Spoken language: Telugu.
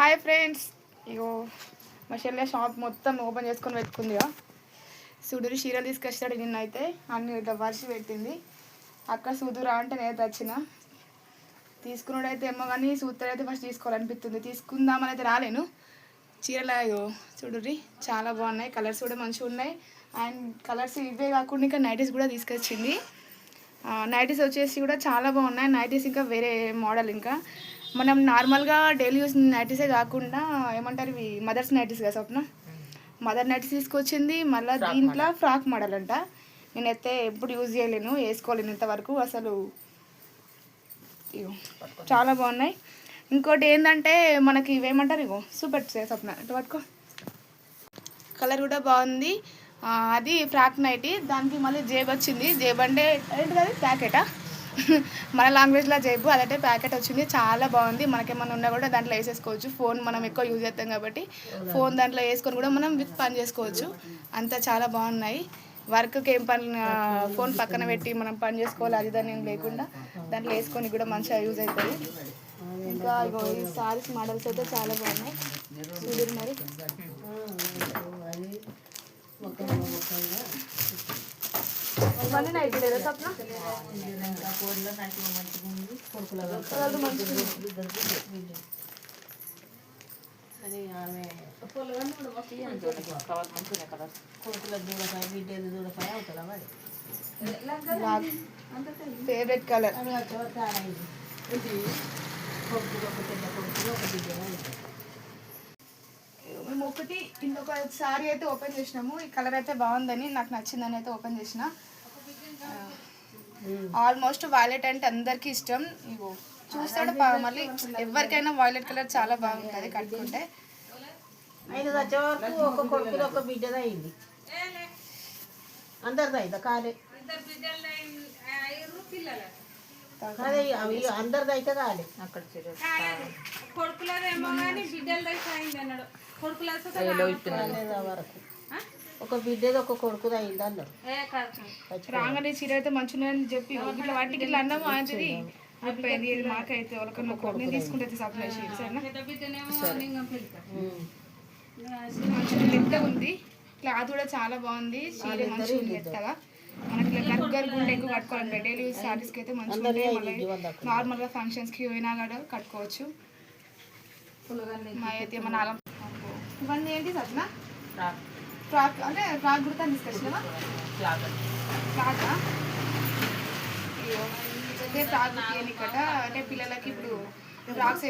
హాయ్ ఫ్రెండ్స్, ఇగో మా చెల్లె షాప్ మొత్తం ఓపెన్ చేసుకొని పెట్టుకుందిగా. సుధురు చీరలు తీసుకొచ్చాడు నిన్న. అయితే అన్ని ఇట్లా పరిచి పెట్టింది. అక్క సుధురా అంటే నేనైతే వచ్చిన తీసుకున్నాడైతే ఏమో కానీ సూత్తరైతే ఫస్ట్ తీసుకోవాలనిపిస్తుంది. తీసుకుందామని అయితే రాలేను. చీరలు ఇగో చూడుర్రి చాలా బాగున్నాయి. కలర్స్ కూడా మంచిగా ఉన్నాయి. అండ్ కలర్స్ ఇవే కాకుండా ఇంకా నైటీస్ కూడా తీసుకొచ్చింది. నైటీస్ వచ్చేసి కూడా చాలా బాగున్నాయి. నైటీస్ ఇంకా వేరే మోడల్, ఇంకా మనం నార్మల్గా డైలీ యూస్ నైటీసే కాకుండా ఏమంటారు ఇవి మదర్స్ నైటీస్ కదా స్వప్న, మదర్ నైటీస్ తీసుకొచ్చింది. మళ్ళీ దీంట్లో ఫ్రాక్ మోడల్ అంట. నేనైతే ఎప్పుడు యూజ్ చేయలేను, వేసుకోలేను ఇంతవరకు అసలు. చాలా బాగున్నాయి. ఇంకోటి ఏంటంటే మనకి ఇవేమంటారు ఇగో సూపర్ స్వప్న ఇటు పట్టుకో. కలర్ కూడా బాగుంది. అది ఫ్రాక్ నైటీ, దానికి మళ్ళీ జేబు వచ్చింది. జేబు అంటే ఏంటి అది ప్యాకెటా, మన లాంగ్వేజ్లో జేబు, అదంటే ప్యాకెట్ వచ్చింది. చాలా బాగుంది. మనకేమన్నా ఉన్నా కూడా దాంట్లో వేసేసుకోవచ్చు. ఫోన్ మనం ఎక్కువ యూజ్ చేస్తాం కాబట్టి ఫోన్ దాంట్లో వేసుకొని కూడా మనం విత్ పని చేసుకోవచ్చు. అంతా చాలా బాగున్నాయి. వర్క్కి ఏం పని, ఫోన్ పక్కన పెట్టి మనం పని చేసుకోవాలి అది దాన్ని ఏం లేకుండా దాంట్లో వేసుకొని కూడా మంచిగా యూజ్ అవుతుంది. ఇంకా ఇగో ఈ సారీస్ మోడల్స్ అయితే చాలా బాగున్నాయి. చూడండి మరి. మళ్ళీ నైట్ లేదా తప్ప ఫేవరెట్ కలర్ మేము ఒకటి ఇంకొక సారీ అయితే ఓపెన్ చేసినాము. ఈ కలర్ అయితే బాగుందని నాకు నచ్చిందని అయితే ఓపెన్ చేసిన. ఆల్మోస్ట్ వైలెట్ అంటే అందరికీ ఇష్టం. ఇగో చూస్తాడు మళ్ళీ ఎవరికైనా వైలెట్ కలర్ చాలా బాగుంటుంది కట్టుకుంటే. ఒక కొడుకుది ఒక బిడ్డది అయింది. అందరిది అయిందా కాలే, అందరిది అయితే కాలే. అక్కడ వరకు ఒక బిడ్డది ఒక కొడుకుది అయింది అన్నారు. రాగానే చీర అయితే మంచిగా చెప్పి ఇట్లా వాటికి ఇట్లా అన్నాము అది మాకైతే వాళ్ళకన్నా నేను తీసుకుంటే సప్లై మంచిగా మెత్తగా ఉంది. క్లాత్ కూడా చాలా బాగుంది. చీర మంచిగా ఉంది మెత్తగా. మనకి ఇట్లా గర్గర్ గుండె ఎక్కువ కట్టుకోవాలంటే డైలీ యూస్ సారీస్కి అయితే మంచిగా ఉంటాయి. మళ్ళీ నార్మల్గా ఫంక్షన్స్కి పోయినా కూడా కట్టుకోవచ్చు. మా అయితే మన ఆలం ఇవన్నీ ఏంటి సప్న ఫ్రాక్ అంటే ఫ్రాక్ గుర్తా తీసుకొచ్చినావా? ఫ్రాకా ఇదే ఫ్రాక్ ఇక్కడ అంటే పిల్లలకి ఇప్పుడు ఫ్రాక్స్